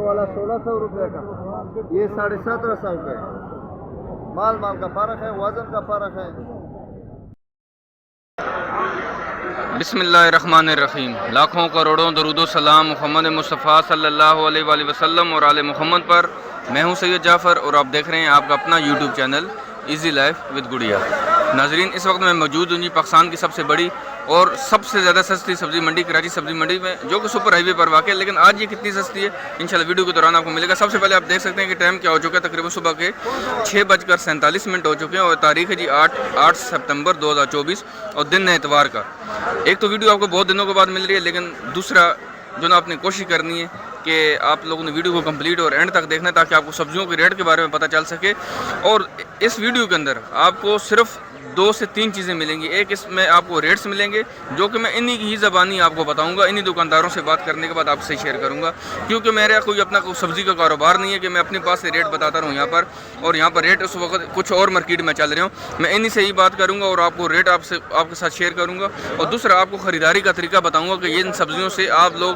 वाला 1600 रुपये का, ये 1750 का है। माल माल का फ़र्क है, वज़न का फ़र्क है। बिस्मिल्लाहिर्रहमानिर्रहीम। लाखों करोड़ों दरूदो सलाम मोहम्मद मुस्तफ़ा सल्लल्लाहु अलैहि वसल्लम और आले मोहम्मद पर। मैं हूं सैयद जाफ़र और आप देख रहे हैं आपका अपना YouTube channel easy life with गुड़िया। नाजरीन, इस वक्त मैं मौजूद हूँ जी पाकिस्तान की सबसे बड़ी और सबसे ज़्यादा सस्ती सब्ज़ी मंडी कराची सब्ज़ी मंडी में, जो कि सुपर हाईवे पर वाक़ है। लेकिन आज ये कितनी सस्ती है इंशाल्लाह वीडियो के दौरान आपको मिलेगा। सबसे पहले आप देख सकते हैं कि टाइम क्या हो चुका है, तकरीबन सुबह के 6:47 हो चुके हैं और तारीख़ है जी 8 सितंबर 2024 और दिन है इतवार का। एक तो वीडियो आपको बहुत दिनों के बाद मिल रही है, लेकिन दूसरा जो ना आपने कोशिश करनी है कि आप लोगों ने वीडियो को कंप्लीट और एंड तक देखना है, ताकि आपको सब्जियों के रेट के बारे में पता चल सके। और इस वीडियो के अंदर आपको सिर्फ 2 से 3 चीज़ें मिलेंगी। एक, इसमें आपको रेट्स मिलेंगे जो कि मैं इन्हीं की ही ज़बानी आपको बताऊंगा, इन्हीं दुकानदारों से बात करने के बाद आपसे शेयर करूंगा, क्योंकि मेरा कोई अपना कोई सब्ज़ी का कारोबार नहीं है कि मैं अपने पास से रेट बताता रहूँ यहाँ पर, और यहाँ पर रेट उस वक्त कुछ और मार्केट में चल रहे हूँ। मैं इन्हीं से ही बात करूँगा और आपको रेट आपके साथ शेयर करूँगा। और दूसरा, आपको ख़रीदारी का तरीका बताऊँगा कि इन सब्ज़ियों से आप लोग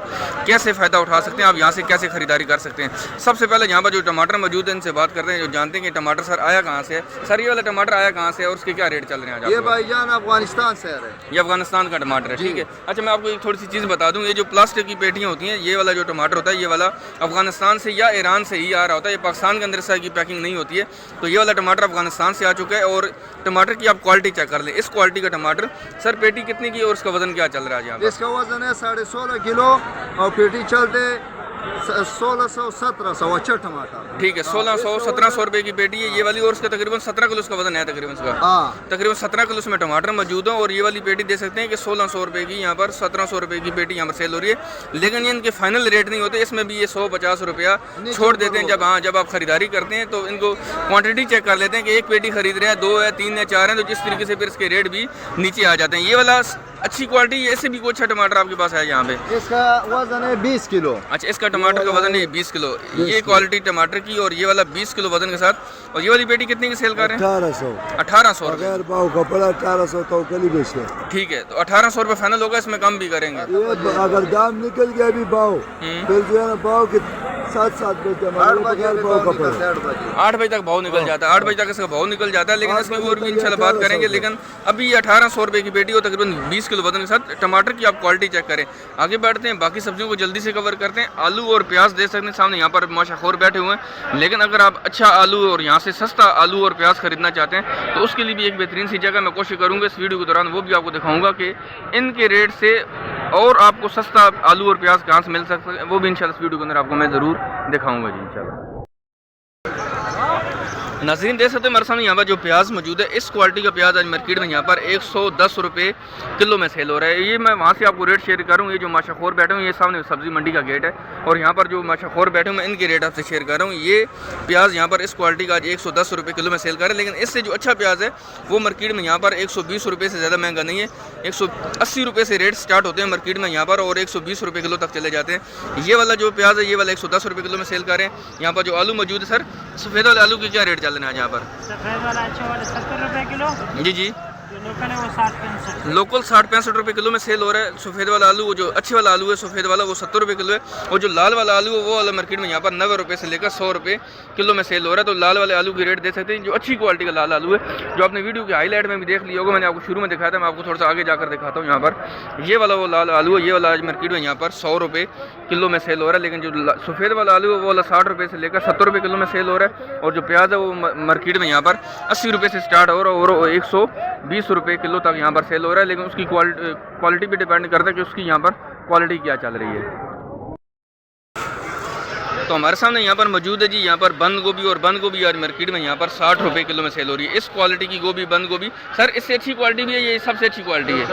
कैसे फ़ायदा उठा सकते हैं, आप यहाँ से कैसे ख़रीदारी कर सकते हैं। सबसे पहले यहाँ पर जो टमाटर मौजूद है इनसे बात करते हैं, जो जानते हैं कि टमाटर सर आया कहाँ से है। सर, ये वाला टमाटर आया कहाँ से है और उसके क्या रेट चल रहे हैं? ये भाईजान अफगानिस्तान से आ रहे हैं। ये अफगानिस्तान का टमाटर है, ठीक है। अच्छा, मैं आपको एक थोड़ी सी चीज़ बता दूं, ये जो प्लास्टिक की पेटियाँ होती हैं, ये वाला जो टमाटर होता है, ये वाला अफगानिस्तान से या ईरान से ही आ रहा होता है। ये पाकिस्तान के अंदर से की पैकिंग नहीं होती है। तो ये वाला टमाटर अफगानिस्तान से आ चुका है। और टमाटर की आप क्वालिटी चेक कर लें, इस क्वालिटी का टमाटर। सर, पेटी कितनी की और उसका वजन क्या चल रहा है यहाँ पर? इसका वजन है 16.5 किलो और पेटी चलते 1600-1700 अच्छा टमाटर, ठीक है। 1600-1700 रुपये की पेटी है ये वाली, और उसका तकरीबन 17 किलो उसका वजन है तकरीबन इसका। हाँ, तकरीबन 17 किलो उसमें टमाटर मौजूद है। और ये वाली पेटी दे सकते हैं कि 1600 रुपये की, यहाँ पर 1700 रुपये की पेटी यहाँ पर सेल हो रही है। लेकिन ये इनके फाइनल रेट नहीं होते, इसमें भी ये 100-50 रुपया छोड़ देते हैं जब आप खरीदारी करते हैं। तो इनको क्वांटिटी चेक कर लेते हैं कि एक पेटी खरीद रहे हैं, 2 है, 3 है, 4 है, तो जिस तरीके से फिर इसके रेट भी नीचे आ जाते हैं। ये वाला अच्छी क्वालिटी, ऐसे भी कोई अच्छा टमाटर आपके पास है यहाँ पे? इसका वजन है 20 किलो। अच्छा, इसका टमाटर का वजन है 20 किलो, ये क्वालिटी टमाटर की, और ये वाला 20 किलो वजन के साथ। और ये वाली पेटी कितने की सेल कर रहे हैं? 1800 बगैर भाव का पड़ा 1800 तो कली बेचते हैं। ठीक है, तो 1800 रुपये फाइनल होगा, इसमें कम भी करेंगे। ये अगर दाम निकल गया भी भाव, फिर जो है ना भाव के 7 बजे 8 बजे तक भाव निकल जाता है, 8 बजे तक इसका भाव निकल जाता है। लेकिन इसमें और भी इंशाल्लाह बात करेंगे। लेकिन अभी ये 1800 रुपये की पेटी और तकरीबन 20 किलो वजन के साथ टमाटर की आप क्वालिटी चेक करें। आगे बढ़ते हैं, बाकी सब्जियों को जल्दी से कवर करते हैं। आलू और प्याज देख सकते हैं सामने, यहाँ पर माशाखोर बैठे हुए हैं। लेकिन अगर आप अच्छा आलू और यहाँ से सस्ता आलू और प्याज खरीदना चाहते हैं तो उसके लिए भी एक बेहतरीन सी जगह मैं कोशिश करूँगा इस वीडियो के दौरान वो भी आपको दिखाऊंगा कि इनके रेट से और आपको सस्ता आलू और प्याज कहाँ से मिल सकता है, वो भी इंशाल्लाह इस वीडियो के अंदर आपको मैं ज़रूर दिखाऊंगा जी इंशाल्लाह। नाज़रीन, देख सकते हैं मेरे सामने यहाँ पर जो प्याज मौजूद है, इस क्वालिटी का प्याज आज मार्केट में यहाँ पर 110 रुपये किलो में सेल हो रहा है। ये मैं वहाँ से आपको रेट शेयर करूँ। ये जो माशाखोर बैठे हूँ, ये सामने सब्ज़ी मंडी का गेट है, और यहाँ पर जो माशाखोर बैठे हूँ मैं इनके रेट आपसे शेयर कर रहा हूँ। ये प्याज यहाँ पर इस क्वालिटी का आज 110 रुपये किलो में सेल कर रहे हैं। लेकिन इससे जो अच्छा प्याज है वो मार्केट में यहाँ पर 120 रुपये से ज़्यादा महंगा नहीं है। 180 रुपये से रेट स्टार्ट होते हैं मार्केट में यहाँ पर, और 120 रुपये किलो तक चले जाते हैं। ये वाला जो प्याज है ये वाला 110 रुपये किलो में सेल कर रहे हैं। यहाँ पर जो आलू मौजूद है, सर सफ़ेद वाले आलू के क्या रेट चल रहे हैं आज यहाँ पर? सफेद वाला अच्छा वाला 70 रुपये किलो। जी जी, जो लोकल है वो 60-65। लोकल 60-65 रुपये किलो में सेल हो रहा है। सफ़ेद वाला आलू, वो जो अच्छे वाला आलू है सफ़ेद वाला, वो 70 रुपये किलो है। और जो लाल वाला आलू है वो वाला मार्केट में यहाँ पर 90 रुपये से लेकर 100 रुपये किलो में सेल हो रहा है। तो लाल वाले आलू की रेट दे सकते हैं, जो अच्छी क्वालिटी का लाल आलू है, जो आपने वीडियो के हाईलाइट में भी देख लिया होगा। मैंने आपको शुरू में दिखाया था, मैं आपको थोड़ा सा आगे जाकर दिखाता हूँ। यहाँ पर ये वाला वो लाल आलू है, ये वाला आज मार्केट में यहाँ पर 100 रुपये किलो में सेल हो रहा है। लेकिन जो सफ़ेद वाला आलू है वो वाला 60 रुपये से लेकर 70 रुपये किलो में सेल हो रहा है। और जो प्याज है वो मार्केट में यहाँ पर 80 रुपये से स्टार्ट हो रहा है और 120 रुपये किलो तक यहाँ पर सेल हो रहा है। लेकिन उसकी क्वालिटी भी डिपेंड करता है कि उसकी यहाँ पर क्वालिटी क्या चल रही है। तो हमारे सामने यहाँ पर मौजूद है जी, यहाँ पर बंद गोभी, और बंद गोभी आज मार्केट में यहाँ पर 60 रुपये किलो में सेल हो रही है। इस क्वालिटी की गोभी, बंद गोभी, सर इससे अच्छी क्वालिटी भी है, ये सबसे अच्छी क्वालिटी है?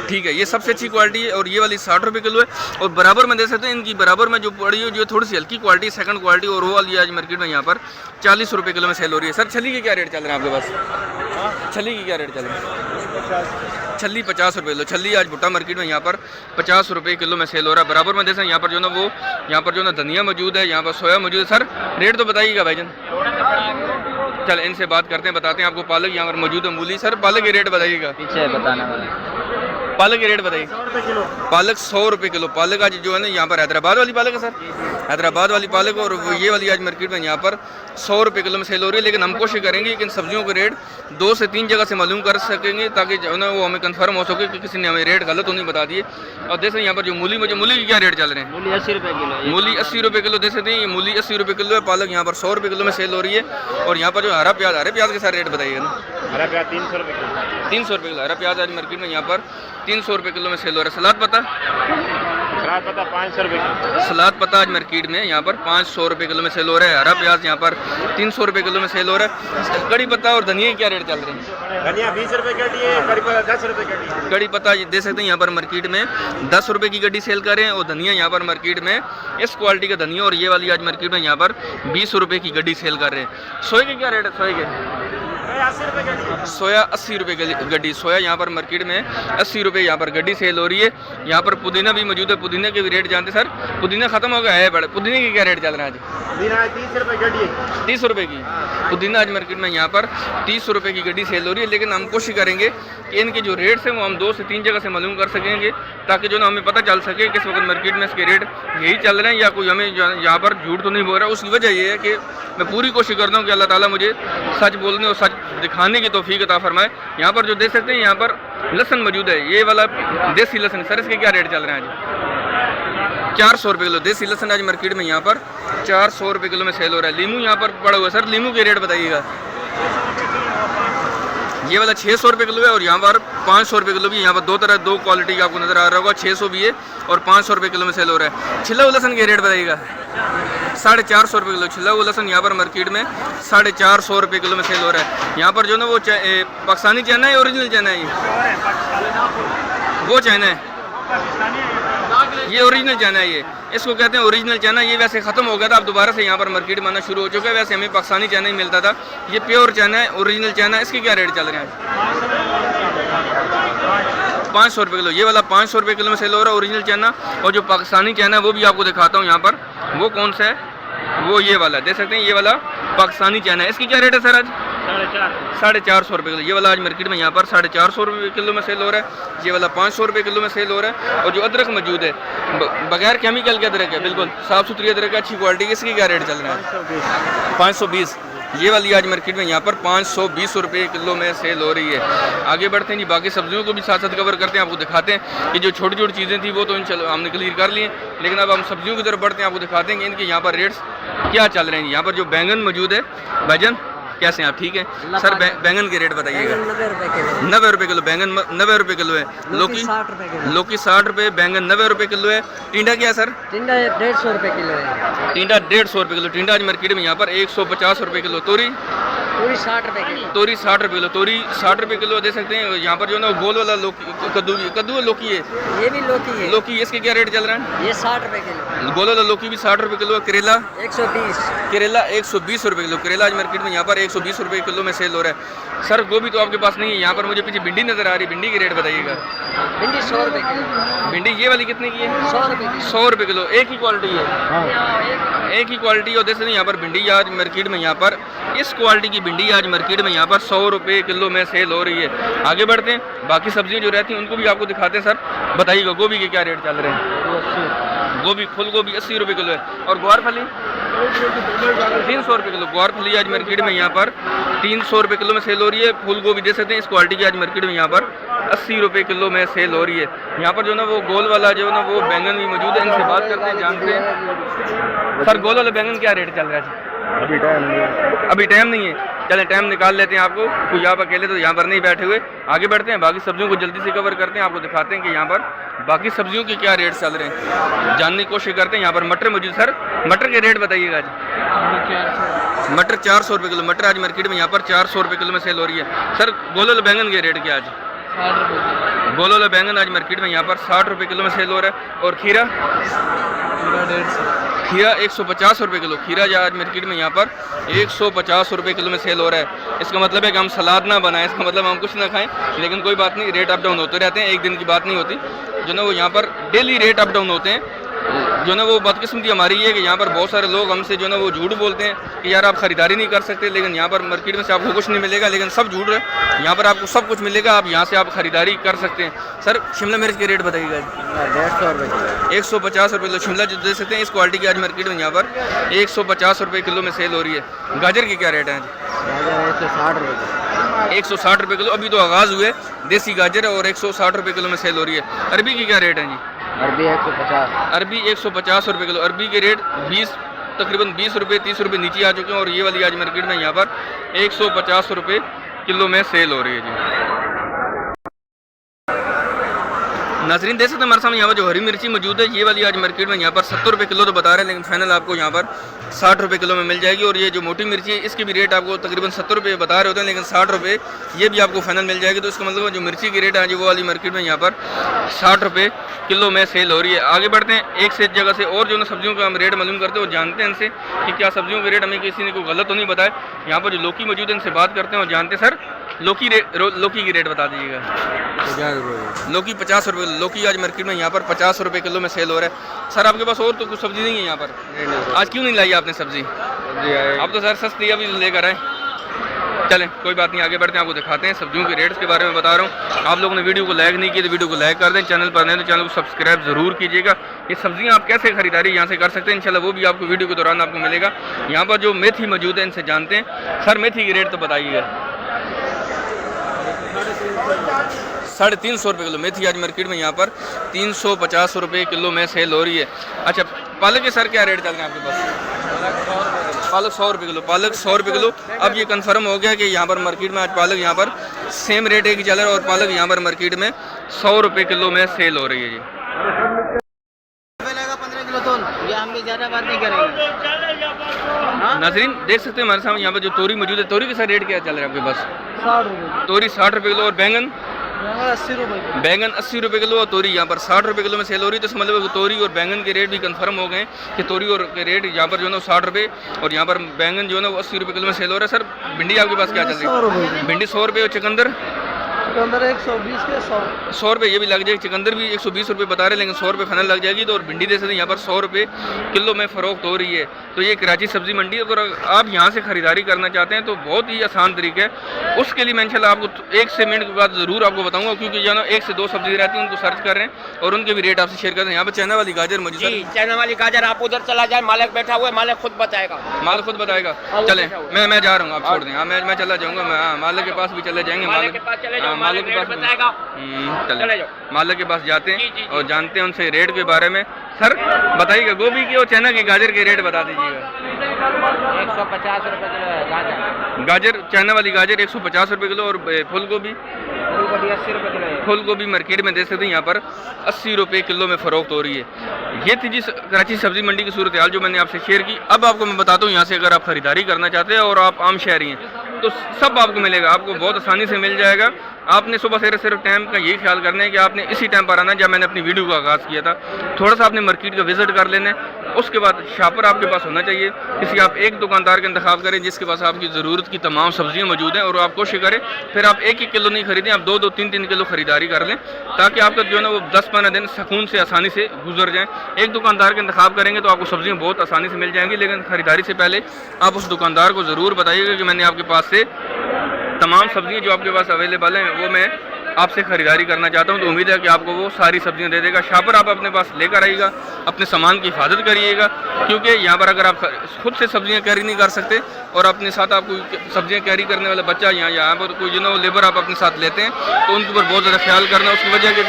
ठीक है, ये सबसे अच्छी क्वालिटी है। और ये वाली 60 रुपये किलो है। और बराबर में दे सकते हैं, इनकी बराबर में जो पड़ी है जो थोड़ी सी हल्की क्वालिटी, सेकंड क्वालिटी, और वो वाली आज मार्केट में यहाँ पर 40 रुपये किलो में सेल हो रही है। सर छली के क्या रेट चल रहे हैं आपके पास? छली की क्या रेट चल रहे हैं? छली 50 रुपये किलो। छली आज भुट्टा मार्केट में यहाँ पर 50 रुपये किलो में सेल हो रहा है। बराबर में देखें यहाँ पर जो ना वो यहाँ पर जो ना धनिया मौजूद है, यहाँ पर सोया मौजूद है। सर रेट तो बताइएगा भाईजान। चल इनसे बात करते हैं, बताते हैं आपको। पालक यहाँ पर मौजूद है, मूली। सर पालक के रेट बताइएगा। पीछे बताना वाला पालक के रेट बताइए। 100 रुपये किलो। पालक 100 रुपये किलो। पालक आज जो है ना यहाँ पर हैदराबाद वाली पालक है सर, हैदराबाद वाली पालक, और ये वाली आज मार्केट में यहाँ पर 100 रुपये किलो में सेल हो रही है। लेकिन हम कोशिश करेंगे कि इन सब्जियों के रेट 2 से 3 जगह से मालूम कर सकेंगे, ताकि जो है ना वो हमें कंफर्म हो सके कि किसी ने हमें रेट गलत तो नहीं बता दिए। और जैसे यहाँ पर जो मूली की क्या रेट चल रहे हैं? मूली 80 रुपये किलो। मूली 80 रुपये किलो। देख सकते हैं ये मूली 80 रुपये किलो है। पालक यहाँ पर 100 रुपये किलो में सेल हो रही है। और यहाँ पर जो हरे प्याज के साथ रेट बताइएगा ना। हरा प्याज 300 रुपये किलो। 300 रुपये किलो हरा प्याज आज मार्केट में यहाँ पर 300 रुपये किलो में सेल हो रहा है। सलाद पत्ता 500 रुपये किलो। सलाद पत्ता आज मार्केट में यहाँ पर 500 रुपये किलो में सेल हो रहा है। हरा प्याज यहाँ पर 300 रुपये किलो में सेल हो रहा है। कड़ी पत्ता और धनिया क्या रेट चल रहे हैं? धनिया 20 रुपये गड्डी है, कड़ी पत्ता 10 रुपये गड्डी। कड़ी पत्ता दे सकते हैं यहाँ पर मार्केट में 10 रुपये की गड्डी सेल कर रहे हैं। और धनिया यहाँ पर मार्केट में इस क्वालिटी का धनिया और ये वाली आज मार्केट में यहाँ पर 20 रुपये की गड्डी सेल कर रहे हैं। सोए के क्या रेट है? सोए के 80 रुपये गड्डी। सोया 80 रुपये की गड्डी। सोया यहाँ पर मार्केट में 80 रुपये यहाँ पर गड्डी सेल हो रही है। यहाँ पर पुदीना भी मौजूद है। पुदीने के भी रेट जानते सर? पुदीना खत्म हो गया है बड़े। पुदीने की क्या रेट चल रहा है आज? पुदीना 30 रुपये गड्डी है। 30 रुपये की पुदीना आज मार्केट में यहाँ पर 30 रुपये की गड्डी सेल हो रही है। लेकिन हम कोशिश करेंगे कि इनके जो रेट्स हैं वो हम 2 से 3 जगह से मालूम कर सकेंगे, ताकि जो ना हमें पता चल सके कि इस वक्त मार्केट में इसके रेट यही चल रहे हैं या कोई हमें यहाँ पर झूठ तो नहीं बोल रहा। उसकी वजह ये है कि मैं पूरी कोशिश करता हूँ कि अल्लाह ताला मुझे सच बोलने और सच दिखाने की तौफीक अता फरमाए। यहाँ पर जो देख सकते हैं यहाँ पर लहसुन मौजूद है। ये वाला देसी लहसुन सर, इसके क्या रेट चल रहे हैं आज? 400 रुपये किलो। देसी लहसुन आज मार्केट में यहाँ पर 400 रुपये किलो में सेल हो रहा है। लीमू यहाँ पर पड़ा हुआ है सर, लीमू के रेट बताइएगा। ये वाला 600 रुपये किलो है और यहाँ पर 500 रुपये किलो भी। यहाँ पर दो क्वालिटी का आपको नज़र आ रहा होगा। 600 भी है और 500 रुपये किलो में सेल हो रहा है। छिला हुआ लहसुन के रेट बताइएगा। 450 रुपये किलो छिला हुआ लहसुन यहाँ पर मार्केट में 450 रुपये किलो में सेल हो रहा है। यहाँ पर जो ना वो पाकिस्तानी चाइना है, ओरिजिनल चाइना है? वो चाइना है, ये ओरिजिनल चाइना है। ये इसको कहते हैं ओरिजिनल चाइना। ये वैसे ख़त्म हो गया था, अब दोबारा से यहाँ पर मार्केट में आना शुरू हो चुका है। वैसे हमें पाकिस्तानी चाइना ही मिलता था। ये प्योर चाइना है, ओरिजिनल चाइना। इसके क्या रेट चल रहे हैं? 500 रुपये किलो। ये वाला 500 रुपये किलो में सेल हो रहा है ओरिजिनल चाइना। और जो पाकिस्तानी चाइना है वो भी आपको दिखाता हूँ यहाँ पर। वो कौन सा है? वो ये वाला देख सकते हैं, ये वाला पाकिस्तानी चाइना है। इसकी क्या रेट है सर आज? 450 रुपये किलो। ये वाला आज मार्केट में यहाँ पर 450 रुपये किलो में सेल हो रहा है। ये वाला 500 रुपये किलो में सेल हो रहा है। और जो अदरक मौजूद है बगैर केमिकल के अदरक है, बिल्कुल साफ़ सुथरी अदरक है, अच्छी क्वालिटी की। इसकी क्या रेट चल रहा है? 520। ये वाली आज मार्केट में यहाँ पर 520 रुपये किलो में सेल हो रही है। आगे बढ़ते हैं जी, बाकी सब्जियों को भी साथ साथ कवर करते हैं, आपको दिखाते हैं कि जो छोटी छोटी चीज़ें थी वो तो हमने क्लियर कर लिए। लेकिन अब हम सब्जियों की तरफ बढ़ते हैं, आपको दिखाते हैं कि इनके यहाँ पर रेट्स क्या चल रहे हैं। यहाँ पर जो बैंगन मौजूद है, बैगन कैसे हैं आप? ठीक है सर, बैंगन के रेट बताइएगा। 90 रुपये किलो बैंगन 90 रुपये किलो है। लौकी 60 रुपये, बैंगन 90 रुपये किलो है। टिंडा क्या है सर? टिंडा 150 रुपये किलो है। टिंडा 150 रुपये किलो। टिंडा आज मार्केट में यहाँ पर 150 रुपये किलो। तोरी 60 रुपये किलो। तोरी 60 रुपये किलो। तोरी 60 रुपये किलो दे सकते हैं। यहाँ पर जो ना गोल वाला कद्दू है, लौकी है, ये भी लौकी है। लौकी इसके क्या रेट चल रहा है? ये 60 रुपये किलो। गोल वाला लौकी भी 60 रुपये किलो है। करेला 120। करेला 120 रुपये किलो। करेला आज मार्केट में यहाँ पर 120 रुपये किलो में सेल हो रहा है। सर गोभी तो आपके पास नहीं है। यहाँ पर मुझे पीछे भिंडी नज़र आ रही है, भिंडी की रेट बताइएगा। भिंडी 100 रुपये किलो। भिंडी ये वाली कितने की है? 100 रुपये किलो। 100 रुपये किलो। एक ही क्वालिटी है, एक ही क्वालिटी। और जैसे यहाँ पर भिंडी आज मार्केट में यहाँ पर इस क्वालिटी की भिंडी आज मार्केट में यहाँ पर 100 रुपये किलो में सेल हो रही है। आगे बढ़ते हैं, बाकी सब्जियाँ जो रहती हैं उनको भी आपको दिखाते हैं। सर बताइएगा गोभी के क्या रेट चल रहे हैं? गोभी फुल गोभी 80 रुपये किलो है। और ग्वारफली 300 रुपये किलो। ग्वारफली आज मार्केट में यहाँ पर 300 रुपये किलो में सेल हो रही है। फुल गोभी दे सकते हैं, इस क्वालिटी की आज मार्केट में यहाँ पर 80 रुपये किलो में सेल हो रही है। यहाँ पर जो ना वो गोल वाला जो ना वो बैंगन भी मौजूद है, इनसे बात करते हैं, जानते हैं। सर गोल वाला बैंगन क्या रेट चल रहा है? अभी टाइम नहीं है। चलें टाइम निकाल लेते हैं, आपको कोई आप अकेले तो यहाँ पर नहीं बैठे हुए। आगे बढ़ते हैं, बाकी सब्जियों को जल्दी से कवर करते हैं, आपको दिखाते हैं कि यहाँ पर बाकी सब्जियों के क्या रेट चल रहे हैं, जानने की कोशिश करते हैं। यहाँ पर मटर मौजूद। सर मटर के रेट बताइएगा आज। मटर 400 रुपये किलो। मटर आज मार्केट में यहाँ पर 400 रुपये किलो में सेल हो रही है। सर गोल वाला बैंगन के रेट क्या आज? गोल वाला बैंगन आज मार्केट में यहाँ पर 60 रुपये किलो में सेल हो रहा है। और खीरा 150 रुपये किलो। खीरा जो आज मार्केट में यहाँ पर 150 रुपये किलो में सेल हो रहा है। इसका मतलब है कि हम सलाद ना बनाएं, इसका मतलब हम कुछ ना खाएं। लेकिन कोई बात नहीं, रेट अप डाउन होते रहते हैं, एक दिन की बात नहीं होती। जो ना वो यहाँ पर डेली रेट अप डाउन होते हैं। जो ना वो बदकिस्मती हमारी ये है कि यहाँ पर बहुत सारे लोग हमसे जो ना वो झूठ बोलते हैं कि यार आप ख़रीदारी नहीं कर सकते, लेकिन यहाँ पर मार्केट में से आपको कुछ नहीं मिलेगा, लेकिन सब झूठ है। यहाँ पर आपको सब कुछ मिलेगा, आप यहाँ से आप ख़रीदारी कर सकते हैं। सर शिमला मिर्च के रेट बताइएगा। 150 रुपये किलो। 150 रुपये किलो शिमला जो दे सकते हैं, इस क्वालिटी की आज मार्केट में यहाँ पर 150 रुपये किलो में सेल हो रही है। गाजर की क्या रेट है? 160 रुपये किलो। 160 रुपये किलो, अभी तो आगाज़ हुए। देसी गाजर है और 160 रुपये किलो में सेल हो रही है। अरबी की क्या रेट है जी? अरबी 150। अरबी 150 रुपये किलो। अरबी के रेट तकरीबन 20 रुपये 30 रुपये नीचे आ चुके हैं और ये वाली आज मार्केट में यहाँ पर 150 रुपये किलो में सेल हो रही है जी। नाजरीन देख सकते हैं हमारे सामने यहाँ पर जो हरी मिर्ची मौजूद है, ये वाली आज मार्केट में यहाँ पर 70 रुपये किलो तो बता रहे हैं, लेकिन फाइनल आपको यहाँ पर 60 रुपये किलो में मिल जाएगी। और ये जो मोटी मिर्ची है इसकी भी रेट आपको तकरीबन 70 रुपये बता रहे होते हैं, लेकिन 60 रुपये ये भी आपको फाइनल मिल जाएगी। तो इसका मतलब जो मिर्ची की रेट है वो वाली मार्केट में यहाँ पर 60 रुपये किलो में सेल हो रही है। आगे बढ़ते हैं, एक से जगह से और जो ना सब्जियों का हम रेट मालूम करते हैं और जानते हैं इनसे कि क्या सब्जियों के रेट हमें किसी ने कोई गलत तो नहीं बताया। यहाँ पर जो लौकी मौजूद है इनसे बात करते हैं और जानते हैं। सर लौकी की रेट बता दीजिएगा। 50 रुपये। लौकी 50 रुपये। लौकी आज मार्केट में यहाँ पर 50 रुपये किलो में सेल हो रहा है। सर आपके पास और तो कुछ सब्जी नहीं है यहाँ पर? आज क्यों नहीं लाई आपने सब्जी? आप तो सर सस्ती अभी लेकर आए। चलें कोई बात नहीं, आगे बढ़ते हैं, आपको दिखाते हैं सब्जियों के रेट्स के बारे में बता रहा हूँ। आप लोगों ने वीडियो को लाइक नहीं किया तो वीडियो को लाइक कर दें, चैनल पर नहीं तो चैनल को सब्सक्राइब जरूर कीजिएगा। ये सब्जियाँ आप कैसे खरीदारी यहाँ से कर सकते हैं इंशाल्लाह वो भी आपको वीडियो के दौरान आपको मिलेगा। यहाँ पर जो मेथी मौजूद है इनसे जानते हैं। सर मेथी की रेट तो बताइएगा। 350 रुपये किलो मेथी आज मार्केट में यहाँ पर 350 रुपये किलो में सेल हो रही है। अच्छा पालक के सर क्या रेट चल रहे हैं आपके पास? पालक 100 रुपये किलो। पालक 100 रुपये किलो। अब ये कंफर्म हो गया कि यहाँ पर मार्केट में आज पालक यहाँ पर सेम रेट है कि चल रहा है और पालक यहाँ पर मार्केट में 100 रुपये किलो में सेल हो रही है जी। 15 किलो तो ये हम भी ज़्यादा बात नहीं करेंगे। नाजरीन देख सकते हैं हमारे सामने यहाँ पर जो तोरी मौजूद है, तोरी के सर रेट क्या चल रहा है आपके पास? 60 रुपये। तोरी 60 रुपये किलो और बैंगन? 80 रुपये। बैंगन 80 रुपये किलो और तोरी यहाँ पर 60 रुपये किलो में सेल हो रही है। तो इसका मतलब तोरी और बैंगन के रेट भी कंफर्म हो गए कि तोरी और के रेट यहाँ पर जो है ना 60 रुपये और यहाँ पर बैंगन जो है ना 80 रुपये किलो में सेल हो रहा है। सर भिंडी आपके पास क्या चल रही है? 100 रुपये। भिंडी 100 रुपये और चुकंदर? चुकंदर 120 के 100 रुपये ये भी लग जाएगी। चुकंदर भी 120 रुपये बता रहे हैं, लेकिन 100 रुपये फाइनल लग जाएगी। तो और भिंडी दे सकते हैं यहाँ पर 100 रुपये किलो में फ़रोख्त हो रही है। तो ये कराची सब्ज़ी मंडी है। अगर आप यहाँ से ख़रीदारी करना चाहते हैं तो बहुत ही आसान तरीका है। उसके लिए मैं इंशाल्लाह आपको 1 से मिनट के बाद ज़रूर आपको बताऊँगा, क्योंकि जो ना 1 से 2 सब्जी रहती हैं उनको सर्च कर रहे हैं और उनके भी रेट आपसे शेयर कर रहे हैं। यहाँ पर चाइना वाली गाजर मौजूद है। चाइना वाली गाजर आप उधर चला जाए, मालिक बैठा हुआ है, मालिक खुद बताएगा। मालिक खुद बताएगा। चलें मैं जा रहा हूँ, आप छोड़ दें। हाँ मैं चला जाऊँगा। मैं मालिक के पास भी चले जाएंगे। मालिक के पास चले मालिक के पास जाते हैं और जानते हैं उनसे रेट के बारे में। सर बताइएगा गोभी की और चाइना की गाजर के रेट बता दीजिएगा। 150 रुपये किलो है गाजर। गाजर चाइना वाली गाजर 150 रुपये किलो और फूल गोभी? 80 रुपये किलो है। फूल गोभी मार्केट में दे सकते हैं यहाँ पर 80 रुपये किलो में फ़रोख्त हो रही है। ये थी जी कराची सब्ज़ी मंडी की सूरत हाल जो मैंने आपसे शेयर की। अब आपको मैं बताता हूँ यहाँ से अगर आप ख़रीदारी करना चाहते हैं और आप आम शहरी हैं तो सब आपको मिलेगा, आपको बहुत आसानी से मिल जाएगा। आपने सुबह से सिर्फ टाइम का यही ख्याल करना है कि आपने इसी टाइम पर आना जब मैंने अपनी वीडियो का आगाज़ किया था। थोड़ा सा आपने मार्केट का विज़िट कर लेना है, उसके बाद शॉपर आपके पास होना चाहिए। किसी आप एक दुकानदार का इंतखाब करें जिसके पास आपकी ज़रूरत की तमाम सब्जियां मौजूद हैं और आप कोशिश करें फिर आप 1-1 किलो नहीं खरीदें, आप 2-2, 3-3 किलो खरीदारी कर लें ताकि आपका जो है ना वो 10-15 दिन सुकून से आसानी से गुजर जाएँ। एक दुकानदार का इंतखाब करेंगे तो आपको सब्जियाँ बहुत आसानी से मिल जाएंगी, लेकिन ख़रीदारी से पहले आप उस दुकानदार को ज़रूर बताइएगा कि मैंने आपके पास से तमाम सब्जियां जो आपके पास अवेलेबल हैं वो मैं आपसे ख़रीदारी करना चाहता हूं। तो उम्मीद है कि आपको वो सारी सब्जियां दे देगा। शॉपर आप अपने पास लेकर आइएगा, अपने सामान की हिफाजत करिएगा, क्योंकि यहाँ पर अगर आप खुद से सब्जियां कैरी नहीं कर सकते और अपने साथ आप कोई सब्जियां कैरी करने वाला बच्चा यहाँ पर कोई जो ना लेबर आप अपने साथ लेते हैं तो उनके ऊपर बहुत ज़्यादा ख्याल करना। उसकी वजह कि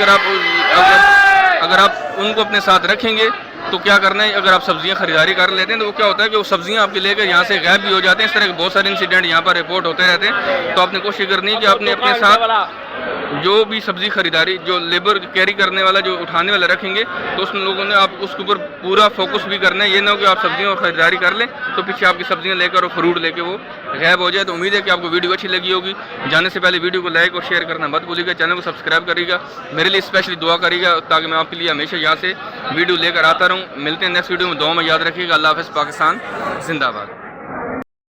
अगर आप उनको अपने साथ रखेंगे तो क्या करना है, अगर आप सब्जियां खरीदारी कर लेते हैं तो वो क्या होता है कि वो सब्जियां आपके लेकर यहाँ से गायब भी हो जाते हैं। इस तरह के बहुत सारे इंसिडेंट यहाँ पर रिपोर्ट होते रहते हैं। तो आपने कोशिश करनी है कि आपने अपने साथ जो भी सब्जी खरीदारी जो लेबर कैरी करने वाला जो उठाने वाला रखेंगे तो उस लोगों ने आप उसके ऊपर पूरा फोकस भी करना है। ये ना हो कि आप सब्जियों की खरीदारी कर लें तो पीछे आपकी सब्जियां लेकर और फ्रूट लेके वो गायब हो जाए। तो उम्मीद है कि आपको वीडियो अच्छी लगी होगी। जाने से पहले वीडियो को लाइक और शेयर करना मत भूलिएगा, चैनल को सब्सक्राइब करिएगा, मेरे लिए स्पेशली दुआ करिएगा ताकि मैं आपके लिए हमेशा यहाँ से वीडियो लेकर आता रहूँ। मिलते हैं नेक्स्ट वीडियो में, दुआ में याद रखिएगा। अल्लाह हाफ़िज़। पाकिस्तान जिंदाबाद।